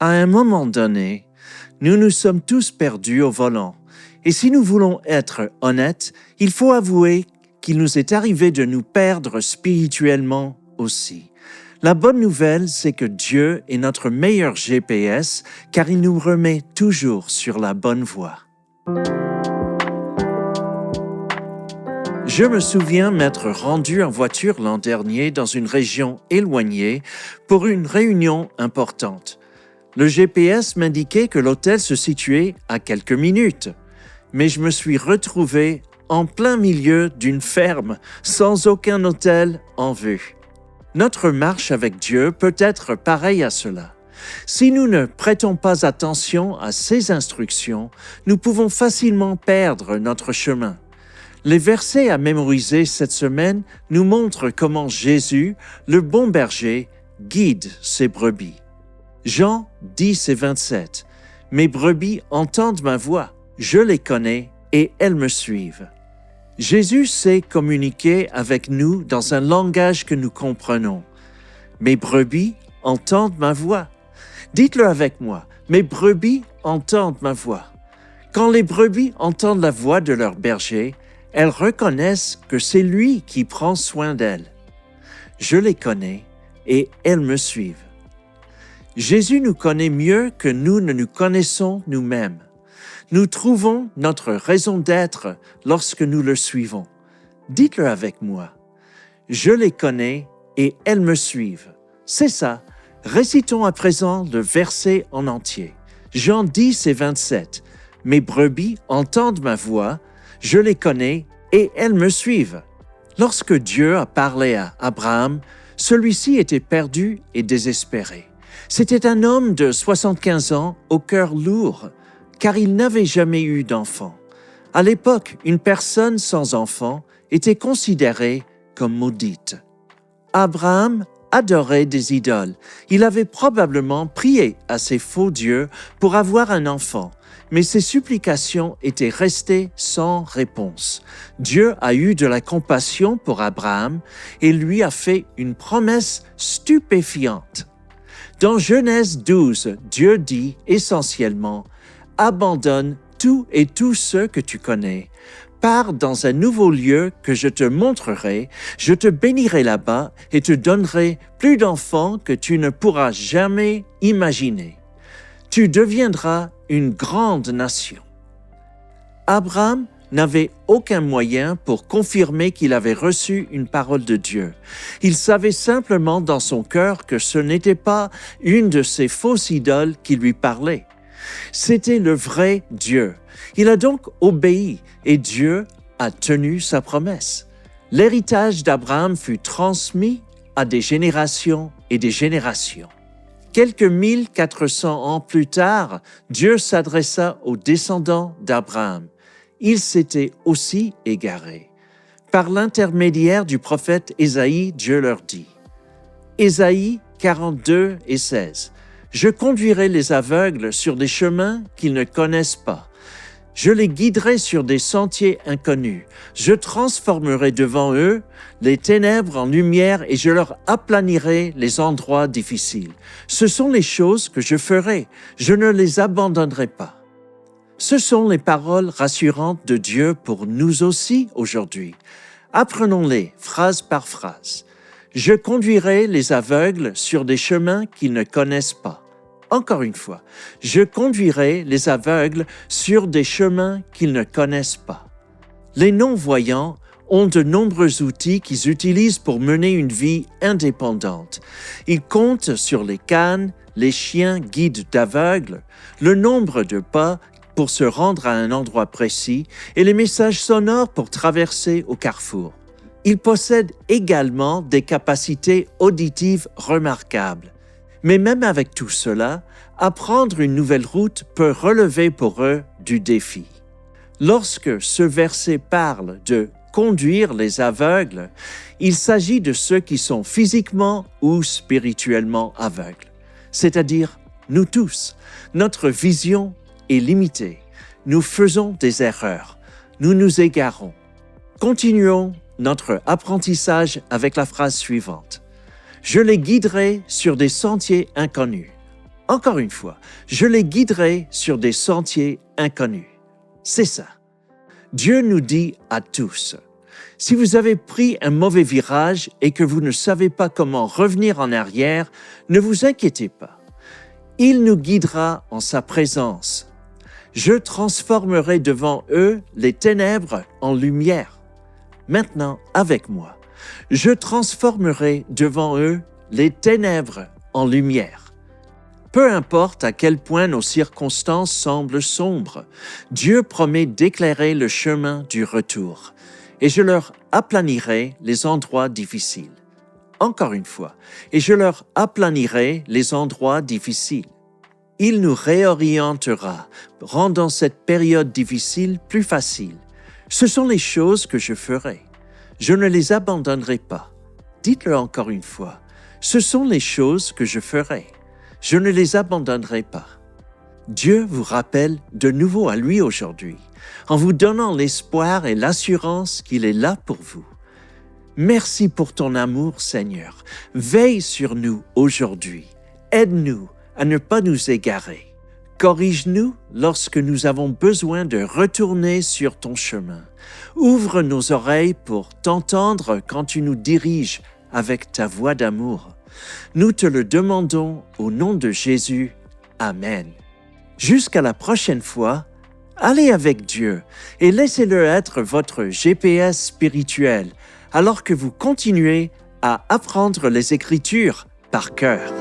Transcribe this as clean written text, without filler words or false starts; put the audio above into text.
À un moment donné, nous nous sommes tous perdus au volant. Et si nous voulons être honnêtes, il faut avouer qu'il nous est arrivé de nous perdre spirituellement aussi. La bonne nouvelle, c'est que Dieu est notre meilleur GPS car il nous remet toujours sur la bonne voie. Je me souviens m'être rendu en voiture l'an dernier dans une région éloignée pour une réunion importante. Le GPS m'indiquait que l'hôtel se situait à quelques minutes, mais je me suis retrouvé en plein milieu d'une ferme sans aucun hôtel en vue. Notre marche avec Dieu peut être pareille à cela. Si nous ne prêtons pas attention à ses instructions, nous pouvons facilement perdre notre chemin. Les versets à mémoriser cette semaine nous montrent comment Jésus, le bon berger, guide ses brebis. Jean 10 et 27. « Mes brebis entendent ma voix, je les connais et elles me suivent. » Jésus sait communiquer avec nous dans un langage que nous comprenons. « Mes brebis entendent ma voix. » Dites-le avec moi. « Mes brebis entendent ma voix. » Quand les brebis entendent la voix de leur berger, elles reconnaissent que c'est lui qui prend soin d'elles. Je les connais et elles me suivent. Jésus nous connaît mieux que nous ne nous connaissons nous-mêmes. Nous trouvons notre raison d'être lorsque nous le suivons. Dites-le avec moi. Je les connais et elles me suivent. C'est ça. Récitons à présent le verset en entier. Jean 10 et 27. « Mes brebis entendent ma voix, je les connais et elles me suivent. » Lorsque Dieu a parlé à Abraham, celui-ci était perdu et désespéré. C'était un homme de 75 ans au cœur lourd, car il n'avait jamais eu d'enfant. À l'époque, une personne sans enfant était considérée comme maudite. Abraham adorait des idoles. Il avait probablement prié à ces faux dieux pour avoir un enfant, mais ses supplications étaient restées sans réponse. Dieu a eu de la compassion pour Abraham et lui a fait une promesse stupéfiante. Dans Genèse 12, Dieu dit essentiellement « Abandonne tout et tous ceux que tu connais. Pars dans un nouveau lieu que je te montrerai, je te bénirai là-bas et te donnerai plus d'enfants que tu ne pourras jamais imaginer. Tu deviendras une grande nation. » Abraham n'avait aucun moyen pour confirmer qu'il avait reçu une parole de Dieu. Il savait simplement dans son cœur que ce n'était pas une de ces fausses idoles qui lui parlait. C'était le vrai Dieu. Il a donc obéi et Dieu a tenu sa promesse. L'héritage d'Abraham fut transmis à des générations et des générations. Quelques 1400 ans plus tard, Dieu s'adressa aux descendants d'Abraham. Ils s'étaient aussi égarés. Par l'intermédiaire du prophète Ésaïe, Dieu leur dit. Ésaïe 42 et 16. « Je conduirai les aveugles sur des chemins qu'ils ne connaissent pas. Je les guiderai sur des sentiers inconnus. Je transformerai devant eux les ténèbres en lumière et je leur aplanirai les endroits difficiles. Ce sont les choses que je ferai. Je ne les abandonnerai pas. » Ce sont les paroles rassurantes de Dieu pour nous aussi aujourd'hui. Apprenons-les phrase par phrase. Je conduirai les aveugles sur des chemins qu'ils ne connaissent pas. Encore une fois, je conduirai les aveugles sur des chemins qu'ils ne connaissent pas. Les non-voyants ont de nombreux outils qu'ils utilisent pour mener une vie indépendante. Ils comptent sur les cannes, les chiens guides d'aveugles, le nombre de pas pour se rendre à un endroit précis et les messages sonores pour traverser au carrefour. Ils possèdent également des capacités auditives remarquables. Mais même avec tout cela, apprendre une nouvelle route peut relever pour eux du défi. Lorsque ce verset parle de conduire les aveugles, il s'agit de ceux qui sont physiquement ou spirituellement aveugles, c'est-à-dire nous tous. Notre vision est limitée. Nous faisons des erreurs. Nous nous égarons. Continuons notre apprentissage avec la phrase suivante. « Je les guiderai sur des sentiers inconnus. » Encore une fois, je les guiderai sur des sentiers inconnus. C'est ça. Dieu nous dit à tous, si vous avez pris un mauvais virage et que vous ne savez pas comment revenir en arrière, ne vous inquiétez pas. Il nous guidera en sa présence. Je transformerai devant eux les ténèbres en lumière. Maintenant, avec moi, je transformerai devant eux les ténèbres en lumière. Peu importe à quel point nos circonstances semblent sombres, Dieu promet d'éclairer le chemin du retour, et je leur aplanirai les endroits difficiles. Encore une fois, et je leur aplanirai les endroits difficiles. Il nous réorientera, rendant cette période difficile plus facile. Ce sont les choses que je ferai. Je ne les abandonnerai pas. Dites-le encore une fois. Ce sont les choses que je ferai. Je ne les abandonnerai pas. Dieu vous rappelle de nouveau à lui aujourd'hui, en vous donnant l'espoir et l'assurance qu'il est là pour vous. Merci pour ton amour, Seigneur. Veille sur nous aujourd'hui. Aide-nous à ne pas nous égarer. Corrige-nous lorsque nous avons besoin de retourner sur ton chemin. Ouvre nos oreilles pour t'entendre quand tu nous diriges avec ta voix d'amour. Nous te le demandons au nom de Jésus. Amen. Jusqu'à la prochaine fois, allez avec Dieu et laissez-le être votre GPS spirituel alors que vous continuez à apprendre les Écritures par cœur.